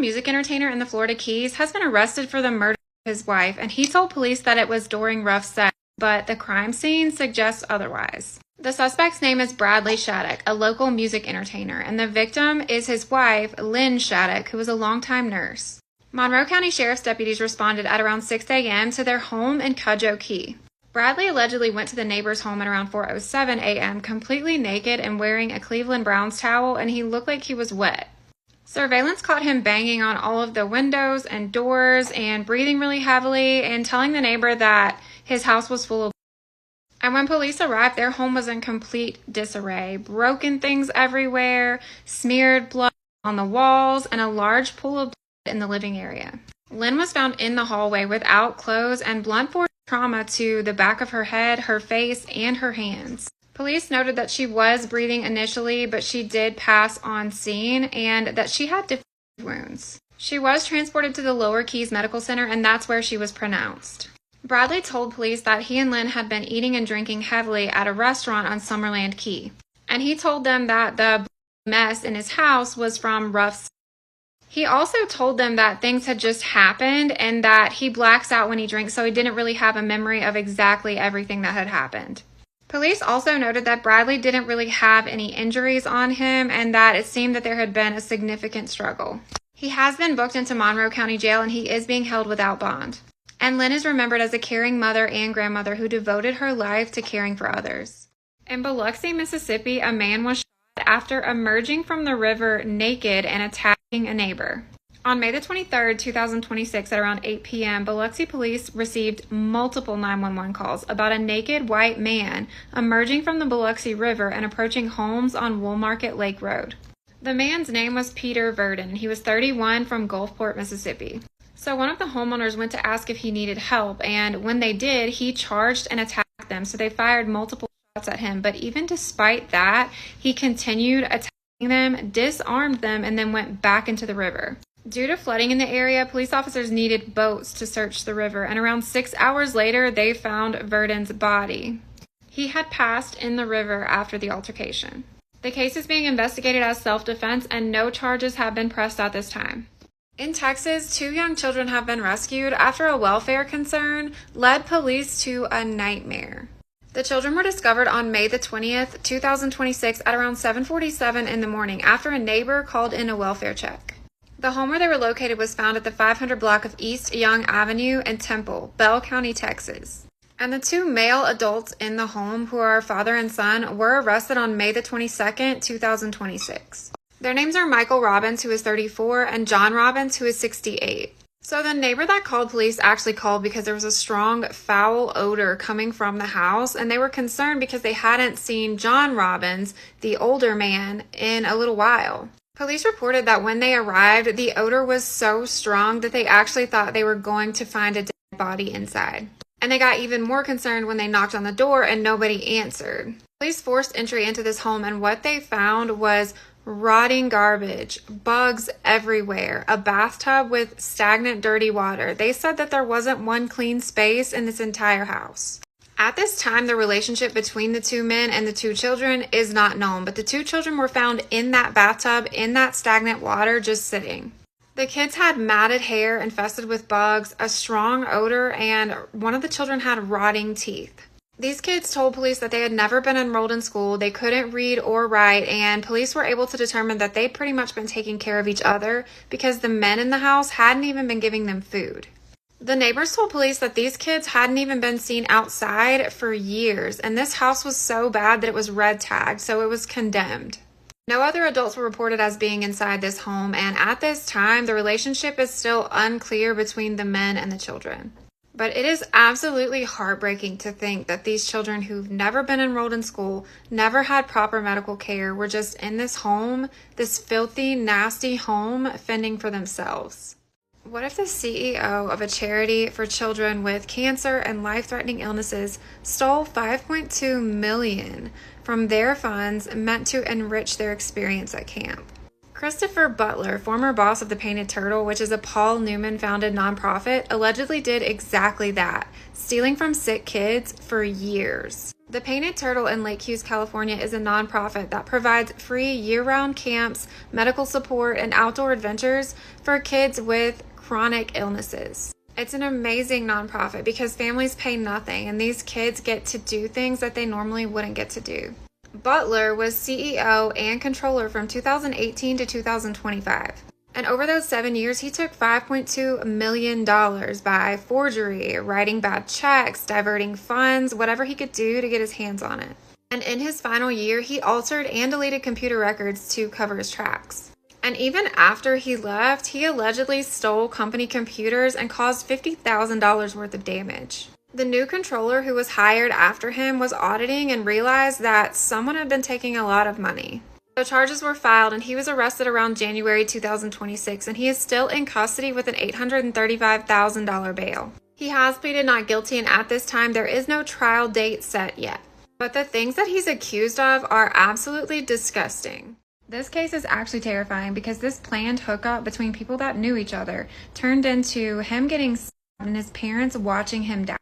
music entertainer in the Florida Keys, has been arrested for the murder of his wife, and he told police that it was during rough sex, but the crime scene suggests otherwise. The suspect's name is Bradley Shattuck, a local music entertainer, and the victim is his wife, Lynn Shattuck, who was a longtime nurse. Monroe County Sheriff's deputies responded at around 6 a.m. to their home in Cudjoe Key. Bradley allegedly went to the neighbor's home at around 4:07 a.m. completely naked and wearing a Cleveland Browns towel, and he looked like he was wet. Surveillance caught him banging on all of the windows and doors and breathing really heavily and telling the neighbor that his house was full of blood. And when police arrived, their home was in complete disarray. Broken things everywhere, smeared blood on the walls, and a large pool of blood in the living area. Lynn was found in the hallway without clothes and blunt force trauma to the back of her head, her face, and her hands. Police noted that she was breathing initially, but she did pass on scene and that she had defensive wounds. She was transported to the Lower Keys Medical Center, and that's where she was pronounced. Bradley told police that he and Lynn had been eating and drinking heavily at a restaurant on Summerland Key, and he told them that the mess in his house was from rough sex. He also told them that things had just happened and that he blacks out when he drinks, so he didn't really have a memory of exactly everything that had happened. Police also noted that Bradley didn't really have any injuries on him and that it seemed that there had been a significant struggle. He has been booked into Monroe County Jail and he is being held without bond. And Lynn is remembered as a caring mother and grandmother who devoted her life to caring for others. In Biloxi, Mississippi, a man was shot after emerging from the river naked and attacking a neighbor. On May the 23rd, 2026, at around 8 p.m., Biloxi police received multiple 911 calls about a naked white man emerging from the Biloxi River and approaching homes on Woolmarket Lake Road. The man's name was Peter Verdon. He was 31 from Gulfport, Mississippi. So one of the homeowners went to ask if he needed help, and when they did, he charged and attacked them. So they fired multiple shots at him, but even despite that, he continued attacking them, disarmed them, and then went back into the river. Due to flooding in the area, police officers needed boats to search the river, and around 6 hours later, they found Verdon's body. He had passed in the river after the altercation. The case is being investigated as self-defense, and no charges have been pressed at this time. In Texas, 2 young children have been rescued after a welfare concern led police to a nightmare. The children were discovered on May the 20th, 2026 at around 7:47 in the morning after a neighbor called in a welfare check. The home where they were located was found at the 500 block of East Young Avenue in Temple, Bell County, Texas. And the 2 male adults in the home, who are father and son, were arrested on May the 22nd, 2026. Their names are Michael Robbins, who is 34, and John Robbins, who is 68. So the neighbor that called police actually called because there was a strong foul odor coming from the house, and they were concerned because they hadn't seen John Robbins, the older man, in a little while. Police reported that when they arrived, the odor was so strong that they actually thought they were going to find a dead body inside. And they got even more concerned when they knocked on the door and nobody answered. Police forced entry into this home, and what they found was rotting garbage, bugs everywhere, a bathtub with stagnant, dirty water. They said that there wasn't one clean space in this entire house. At this time, the relationship between the 2 men and the 2 children is not known, but the 2 children were found in that bathtub, in that stagnant water, just sitting. The kids had matted hair infested with bugs, a strong odor, and one of the children had rotting teeth. These kids told police that they had never been enrolled in school, they couldn't read or write, and police were able to determine that they'd pretty much been taking care of each other because the men in the house hadn't even been giving them food. The neighbors told police that these kids hadn't even been seen outside for years, and this house was so bad that it was red tagged, so it was condemned. No other adults were reported as being inside this home, and at this time, the relationship is still unclear between the men and the children. But it is absolutely heartbreaking to think that these children who've never been enrolled in school, never had proper medical care, were just in this home, this filthy, nasty home, fending for themselves. What if the CEO of a charity for children with cancer and life-threatening illnesses stole $5.2 million from their funds meant to enrich their experience at camp? Christopher Butler, former boss of the Painted Turtle, which is a Paul Newman-founded nonprofit, allegedly did exactly that, stealing from sick kids for years. The Painted Turtle in Lake Hughes, California is a nonprofit that provides free year-round camps, medical support, and outdoor adventures for kids with chronic illnesses. It's an amazing nonprofit because families pay nothing and these kids get to do things that they normally wouldn't get to do. Butler was CEO and controller from 2018 to 2025. And over those 7 years, he took $5.2 million by forgery, writing bad checks, diverting funds, whatever he could do to get his hands on it. And in his final year, he altered and deleted computer records to cover his tracks. And even after he left, he allegedly stole company computers and caused $50,000 worth of damage. The new controller who was hired after him was auditing and realized that someone had been taking a lot of money. So charges were filed and he was arrested around January 2026 and he is still in custody with an $835,000 bail. He has pleaded not guilty and at this time there is no trial date set yet. But the things that he's accused of are absolutely disgusting. This case is actually terrifying because this planned hookup between people that knew each other turned into him getting stabbed and his parents watching him die.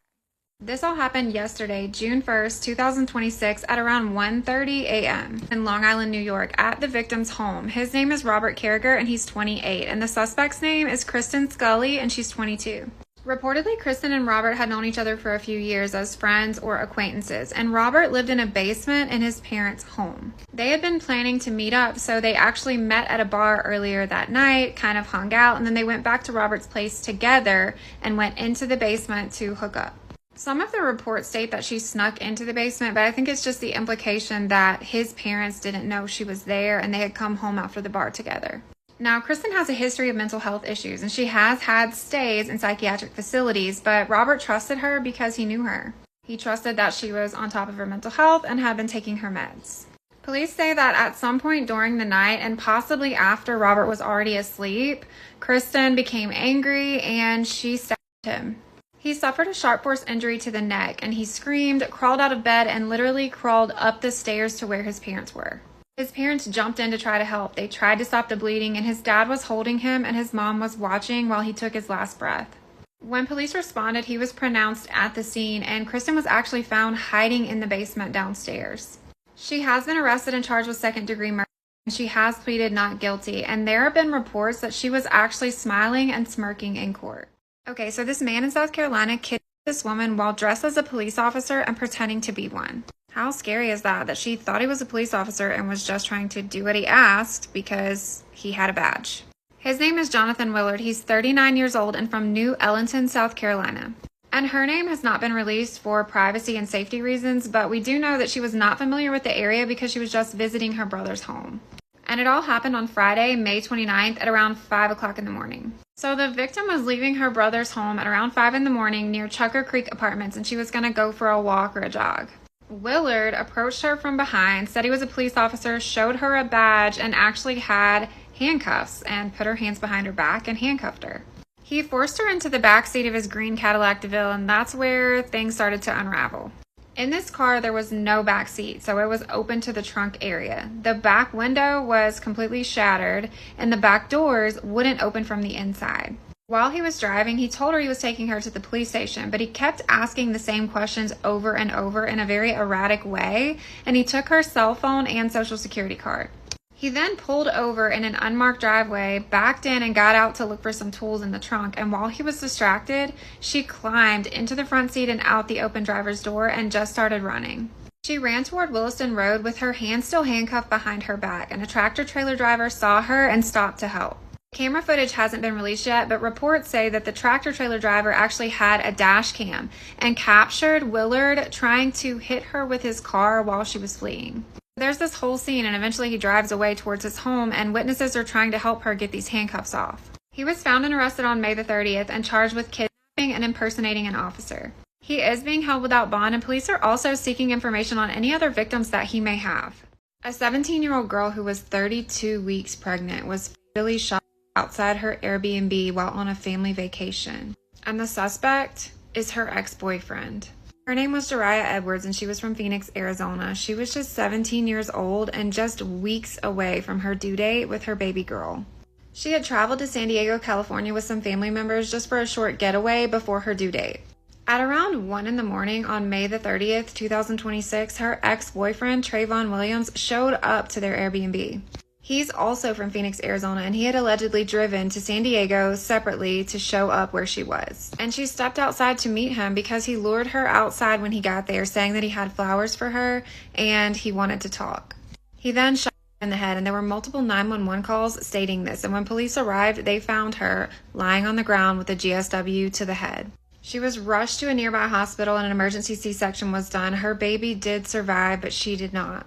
This all happened yesterday, June 1st, 2026 at around 1:30 a.m. in Long Island, New York at the victim's home. His name is Robert Carragher and he's 28 and the suspect's name is Kristen Scully and she's 22. Reportedly, Kristen and Robert had known each other for a few years as friends or acquaintances, and Robert lived in a basement in his parents' home. They had been planning to meet up, so they actually met at a bar earlier that night, kind of hung out, and then they went back to Robert's place together and went into the basement to hook up. Some of the reports state that she snuck into the basement, but I think it's just the implication that his parents didn't know she was there and they had come home after the bar together. Now, Kristen has a history of mental health issues and she has had stays in psychiatric facilities, but Robert trusted her because he knew her. He trusted that she was on top of her mental health and had been taking her meds. Police say that at some point during the night and possibly after Robert was already asleep, Kristen became angry and she stabbed him. He suffered a sharp force injury to the neck and he screamed, crawled out of bed, and literally crawled up the stairs to where his parents were. His parents jumped in to try to help. They tried to stop the bleeding and his dad was holding him and his mom was watching while he took his last breath. When police responded, he was pronounced at the scene and Kristen was actually found hiding in the basement downstairs. She has been arrested and charged with second-degree murder. She has pleaded not guilty and there have been reports that she was actually smiling and smirking in court. Okay, so this man in South Carolina kidnapped this woman while dressed as a police officer and pretending to be one. How scary is that? That she thought he was a police officer and was just trying to do what he asked because he had a badge. His name is Jonathan Willard. He's 39 years old and from New Ellington, South Carolina. And her name has not been released for privacy and safety reasons, but we do know that she was not familiar with the area because she was just visiting her brother's home. And it all happened on Friday, May 29th at around 5 o'clock in the morning. So the victim was leaving her brother's home at around 5 in the morning near Chucker Creek Apartments and she was going to go for a walk or a jog. Willard approached her from behind, said he was a police officer, showed her a badge, and actually had handcuffs and put her hands behind her back and handcuffed her. He forced her into the back seat of his green Cadillac DeVille and that's where things started to unravel. In this car, there was no back seat, so it was open to the trunk area. The back window was completely shattered, and the back doors wouldn't open from the inside. While he was driving, he told her he was taking her to the police station, but he kept asking the same questions over and over in a very erratic way, and he took her cell phone and social security card. He then pulled over in an unmarked driveway, backed in and got out to look for some tools in the trunk, and while he was distracted, she climbed into the front seat and out the open driver's door and just started running. She ran toward Williston Road with her hands still handcuffed behind her back, and a tractor-trailer driver saw her and stopped to help. Camera footage hasn't been released yet, but reports say that the tractor-trailer driver actually had a dash cam and captured Willard trying to hit her with his car while she was fleeing. There's this whole scene and eventually he drives away towards his home and witnesses are trying to help her get these handcuffs off. He was found and arrested on May the 30th and charged with kidnapping and impersonating an officer. He is being held without bond and police are also seeking information on any other victims that he may have. A 17-year-old girl who was 32 weeks pregnant was fatally shot outside her Airbnb while on a family vacation. And the suspect is her ex-boyfriend. Her name was Jariah Edwards, and she was from Phoenix, Arizona. She was just 17 years old and just weeks away from her due date with her baby girl. She had traveled to San Diego, California with some family members just for a short getaway before her due date. At around 1 in the morning on May the 30th, 2026, her ex-boyfriend, Trayvon Williams, showed up to their Airbnb. He's also from Phoenix, Arizona, and he had allegedly driven to San Diego separately to show up where she was. And she stepped outside to meet him because he lured her outside when he got there, saying that he had flowers for her and he wanted to talk. He then shot her in the head, and there were multiple 911 calls stating this. And when police arrived, they found her lying on the ground with a GSW to the head. She was rushed to a nearby hospital and an emergency C-section was done. Her baby did survive, but she did not.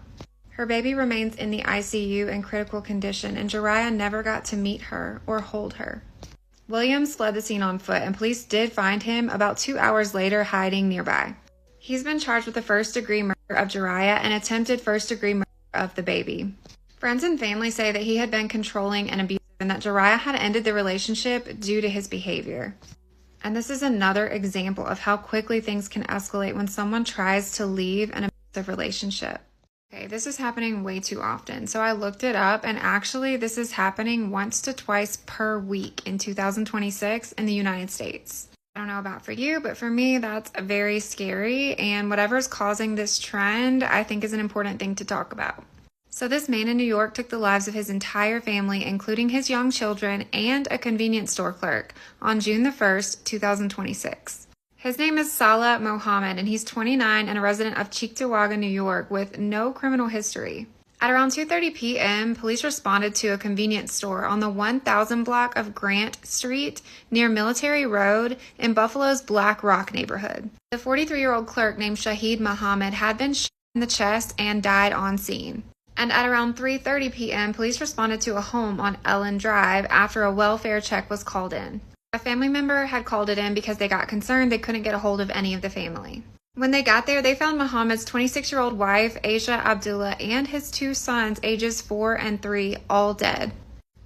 Her baby remains in the ICU in critical condition, and Jariah never got to meet her or hold her. Williams fled the scene on foot, and police did find him about 2 hours later hiding nearby. He's been charged with the first-degree murder of Jariah and attempted first-degree murder of the baby. Friends and family say that he had been controlling and abusive and that Jariah had ended the relationship due to his behavior. And this is another example of how quickly things can escalate when someone tries to leave an abusive relationship. Okay, this is happening way too often. So I looked it up, and actually this is happening once to twice per week in 2026 in the United States. I don't know about for you, but for me, that's very scary. And whatever's causing this trend, I think is an important thing to talk about. So this man in New York took the lives of his entire family, including his young children and a convenience store clerk, on June the 1st, 2026. His name is Salah Mohammed, and he's 29 and a resident of Cheektowaga, New York, with no criminal history. At around 2:30 p.m., police responded to a convenience store on the 1000 block of Grant Street near Military Road in Buffalo's Black Rock neighborhood. The 43-year-old clerk named Shahid Muhammad had been shot in the chest and died on scene. And at around 3:30 p.m., police responded to a home on Ellen Drive after a welfare check was called in. A family member had called it in because they got concerned they couldn't get a hold of any of the family. When they got there, they found Muhammad's 26-year-old wife, Asia Abdullah, and his 2 sons, ages 4 and 3, all dead.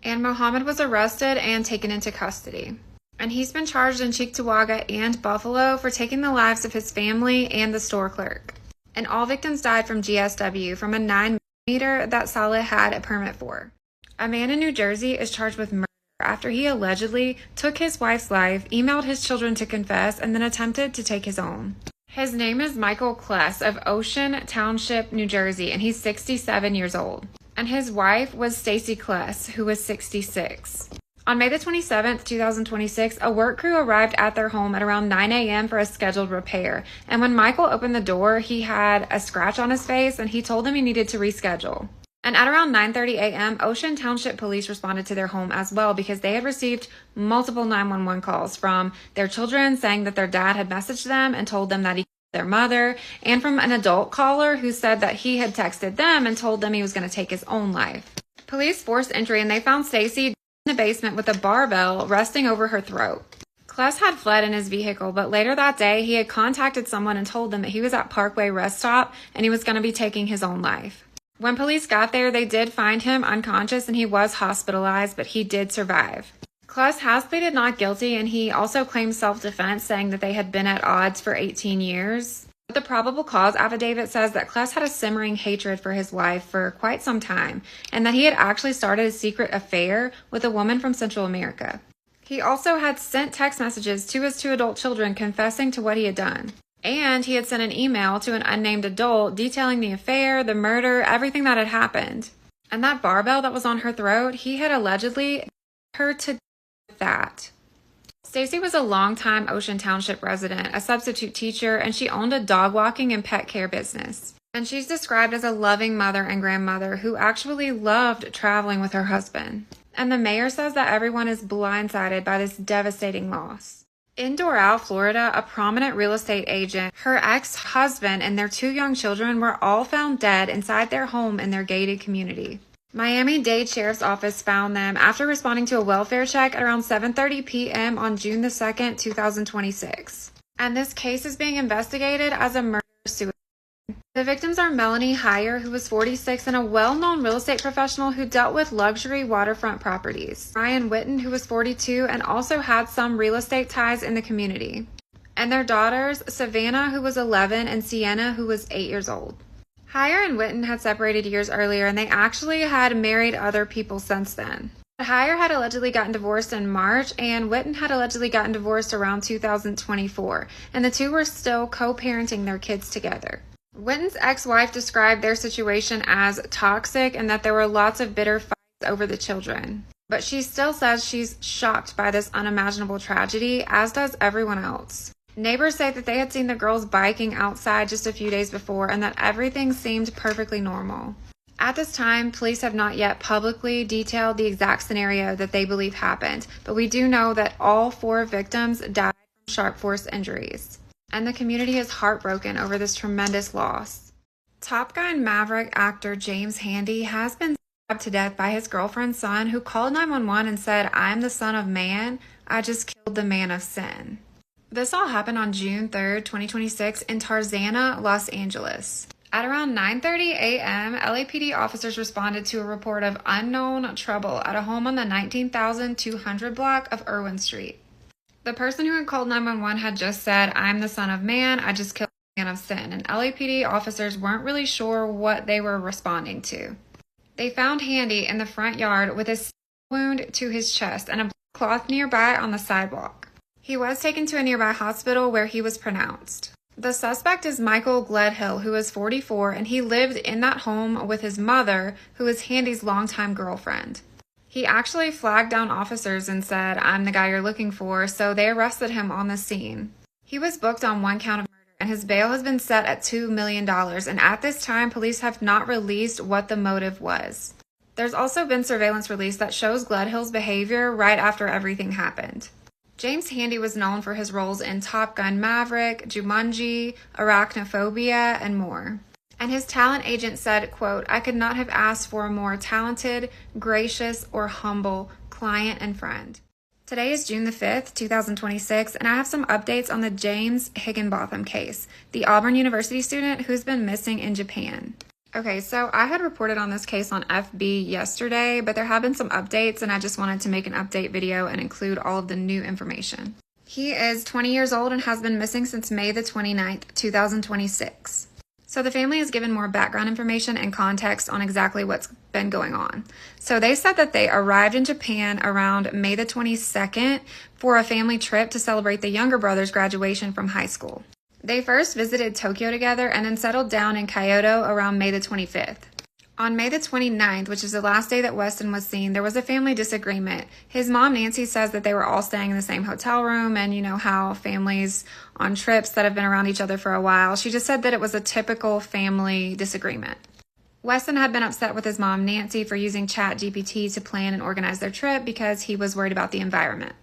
And Muhammad was arrested and taken into custody. And he's been charged in Cheektowaga and Buffalo for taking the lives of his family and the store clerk. And all victims died from GSW, from a 9mm that Saleh had a permit for. A man in New Jersey is charged with murder after he allegedly took his wife's life, emailed his children to confess, and then attempted to take his own. His name is Michael Kless of Ocean Township, New Jersey, and he's 67 years old. And his wife was Stacy Kless, who was 66. On May the 27th, 2026, a work crew arrived at their home at around 9 a.m. for a scheduled repair. And when Michael opened the door, he had a scratch on his face, and he told them he needed to reschedule. And at around 9:30 a.m., Ocean Township police responded to their home as well because they had received multiple 911 calls from their children saying that their dad had messaged them and told them that he killed their mother, and from an adult caller who said that he had texted them and told them he was going to take his own life. Police forced entry, and they found Stacy in the basement with a barbell resting over her throat. Kless had fled in his vehicle, but later that day, he had contacted someone and told them that he was at Parkway Rest Stop and he was going to be taking his own life. When police got there, they did find him unconscious and he was hospitalized, but he did survive. Kless has pleaded not guilty, and he also claimed self-defense, saying that they had been at odds for 18 years. But the probable cause affidavit says that Kless had a simmering hatred for his wife for quite some time, and that he had actually started a secret affair with a woman from Central America. He also had sent text messages to his 2 adult children confessing to what he had done. And he had sent an email to an unnamed adult detailing the affair, the murder, everything that had happened. And that barbell that was on her throat, he had allegedly her to that. Stacy was a longtime Ocean Township resident, a substitute teacher, and she owned a dog walking and pet care business. And she's described as a loving mother and grandmother who actually loved traveling with her husband. And the mayor says that everyone is blindsided by this devastating loss. In Doral, Florida, a prominent real estate agent, her ex-husband, and their 2 young children were all found dead inside their home in their gated community. Miami-Dade Sheriff's Office found them after responding to a welfare check at around 7:30 p.m. on June the 2nd, 2026. And this case is being investigated as a murder-suicide. The victims are Melanie Heyer, who was 46 and a well-known real estate professional who dealt with luxury waterfront properties. Ryan Witten, who was 42 and also had some real estate ties in the community. and their daughters, Savannah, who was 11, and Sienna, who was 8 years old. Heyer and Witten had separated years earlier, and they actually had married other people since then. Heyer had allegedly gotten divorced in March, and Witten had allegedly gotten divorced around 2024, and the two were still co-parenting their kids together. Witten's ex-wife described their situation as toxic and that there were lots of bitter fights over the children. But she still says she's shocked by this unimaginable tragedy, as does everyone else. Neighbors say that they had seen the girls biking outside just a few days before and that everything seemed perfectly normal. At this time, police have not yet publicly detailed the exact scenario that they believe happened, but we do know that all 4 victims died from sharp force injuries. And the community is heartbroken over this tremendous loss. Top Gun Maverick actor James Handy has been stabbed to death by his girlfriend's son, who called 911 and said, "I'm the son of man. I just killed the man of sin." This all happened on June 3rd, 2026 in Tarzana, Los Angeles. At around 9:30 a.m., LAPD officers responded to a report of unknown trouble at a home on the 19,200 block of Irwin Street. The person who had called 911 had just said, "I'm the son of man, I just killed the man of sin," and LAPD officers weren't really sure what they were responding to. They found Handy in the front yard with a stab wound to his chest and a blood cloth nearby on the sidewalk. He was taken to a nearby hospital where he was pronounced. The suspect is Michael Gledhill, who is 44, and he lived in that home with his mother, who is Handy's longtime girlfriend. He actually flagged down officers and said, "I'm the guy you're looking for," so they arrested him on the scene. He was booked on 1 count of murder, and his bail has been set at $2 million, and at this time, police have not released what the motive was. There's also been surveillance released that shows Gledhill's behavior right after everything happened. James Handy was known for his roles in Top Gun Maverick, Jumanji, Arachnophobia, and more. And his talent agent said, quote, "I could not have asked for a more talented, gracious, or humble client and friend." Today is June the 5th, 2026, and I have some updates on the James Higginbotham case, the Auburn University student who's been missing in Japan. Okay, so I had reported on this case on FB yesterday, but there have been some updates, and I just wanted to make an update video and include all of the new information. He is 20 years old and has been missing since May the 29th, 2026. So the family has given more background information and context on exactly what's been going on. So they said that they arrived in Japan around May the 22nd for a family trip to celebrate the younger brother's graduation from high school. They first visited Tokyo together and then settled down in Kyoto around May the 25th. On May the 29th, which is the last day that Weston was seen, there was a family disagreement. His mom, Nancy, says that they were all staying in the same hotel room, and you know how families on trips that have been around each other for a while. She just said that it was a typical family disagreement. Weston had been upset with his mom, Nancy, for using ChatGPT to plan and organize their trip because he was worried about the environment.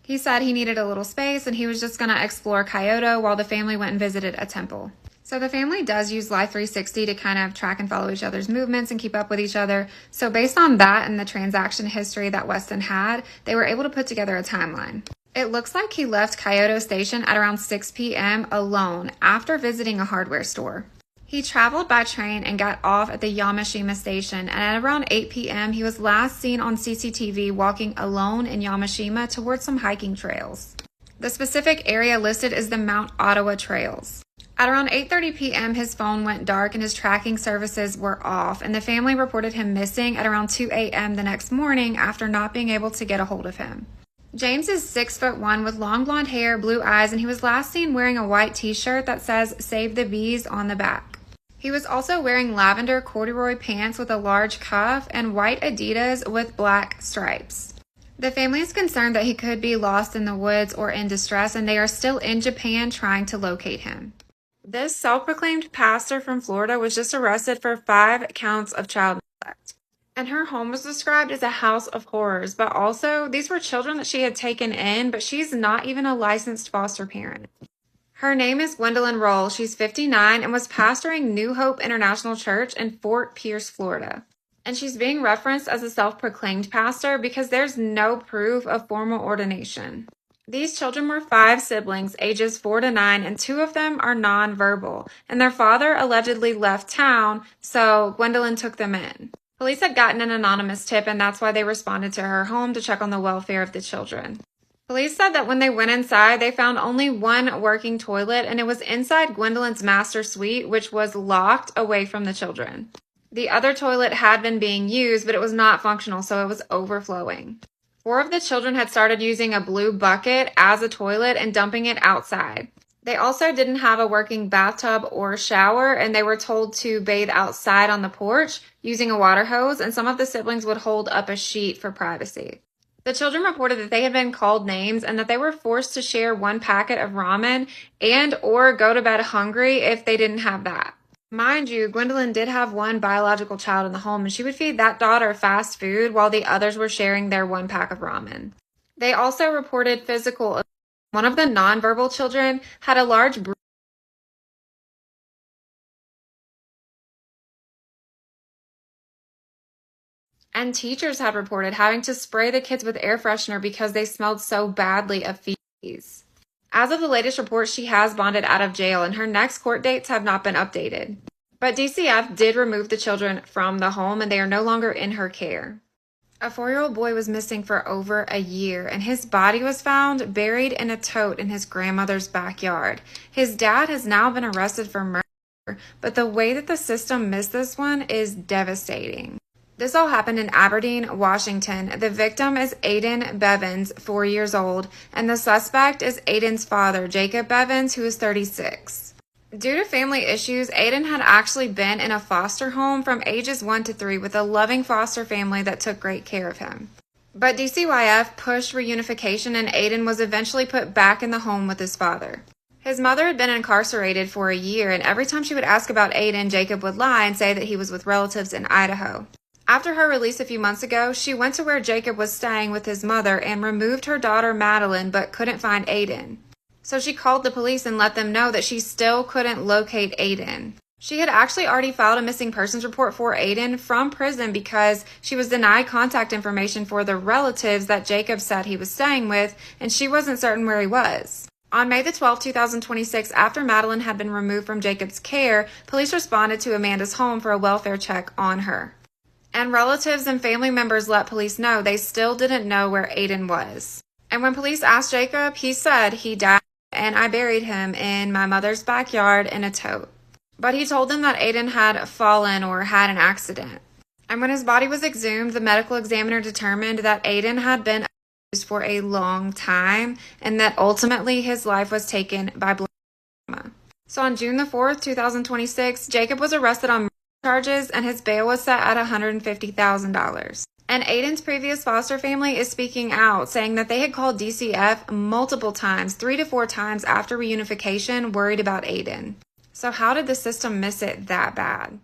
He said he needed a little space and he was just going to explore Kyoto while the family went and visited a temple. So the family does use Life 360 to kind of track and follow each other's movements and keep up with each other. So based on that and the transaction history that Weston had, they were able to put together a timeline. It looks like he left Kyoto Station at around 6 p.m. alone after visiting a hardware store. He traveled by train and got off at the Yamashima station, and at around 8 p.m. he was last seen on CCTV walking alone in Yamashima towards some hiking trails. The specific area listed is the Mount Ottawa Trails. At around 8:30 p.m. his phone went dark and his tracking services were off, and the family reported him missing at around 2 a.m. the next morning after not being able to get a hold of him. James is 6'1" with long blonde hair, blue eyes, and he was last seen wearing a white t-shirt that says "Save the Bees" on the back. He was also wearing lavender corduroy pants with a large cuff and white Adidas with black stripes. The family is concerned that he could be lost in the woods or in distress, and they are still in Japan trying to locate him. This self-proclaimed pastor from Florida was just arrested for 5 counts of child neglect. And her home was described as a house of horrors, but also these were children that she had taken in, but she's not even a licensed foster parent. Her name is Gwendolyn Roll. She's 59 and was pastoring New Hope International Church in Fort Pierce, Florida. And she's being referenced as a self-proclaimed pastor because there's no proof of formal ordination. These children were 5 siblings, ages 4 to 9, and 2 of them are nonverbal. And their father allegedly left town, so Gwendolyn took them in. Police had gotten an anonymous tip, and that's why they responded to her home to check on the welfare of the children. Police said that when they went inside, they found only one working toilet, and it was inside Gwendolyn's master suite, which was locked away from the children. The other toilet had been being used, but it was not functional, so it was overflowing. 4 of the children had started using a blue bucket as a toilet and dumping it outside. They also didn't have a working bathtub or shower, and they were told to bathe outside on the porch using a water hose, and some of the siblings would hold up a sheet for privacy. The children reported that they had been called names and that they were forced to share one packet of ramen and or go to bed hungry if they didn't have that. Mind you, Gwendolyn did have one biological child in the home, and she would feed that daughter fast food while the others were sharing their one pack of ramen. They also reported physical abuse. One of the nonverbal children had a large bruise, and teachers had reported having to spray the kids with air freshener because they smelled so badly of feces. As of the latest report, she has bonded out of jail, and her next court dates have not been updated. But DCF did remove the children from the home, and they are no longer in her care. A 4-year-old boy was missing for over a year, and his body was found buried in a tote in his grandmother's backyard. His dad has now been arrested for murder, but the way that the system missed this one is devastating. This all happened in Aberdeen, Washington. The victim is Aiden Bevins, 4 years old, and the suspect is Aiden's father, Jacob Bevins, who is 36. Due to family issues, Aiden had actually been in a foster home from ages 1 to 3 with a loving foster family that took great care of him. But DCYF pushed reunification, and Aiden was eventually put back in the home with his father. His mother had been incarcerated for a year, and every time she would ask about Aiden, Jacob would lie and say that he was with relatives in Idaho. After her release a few months ago, she went to where Jacob was staying with his mother and removed her daughter Madeline, but couldn't find Aiden. So she called the police and let them know that she still couldn't locate Aiden. She had actually already filed a missing persons report for Aiden from prison because she was denied contact information for the relatives that Jacob said he was staying with, and she wasn't certain where he was. On May the 12th, 2026, after Madeline had been removed from Jacob's care, police responded to Amanda's home for a welfare check on her. And relatives and family members let police know they still didn't know where Aiden was. And when police asked Jacob, he said he died and I buried him in my mother's backyard in a tote. But he told them that Aiden had fallen or had an accident. And when his body was exhumed, the medical examiner determined that Aiden had been abused for a long time and that ultimately his life was taken by blood trauma. So on June the 4th, 2026, Jacob was arrested on charges, and his bail was set at $150,000. And Aiden's previous foster family is speaking out, saying that they had called DCF multiple times, 3 to 4 times after reunification, worried about Aiden. So how did the system miss it that bad?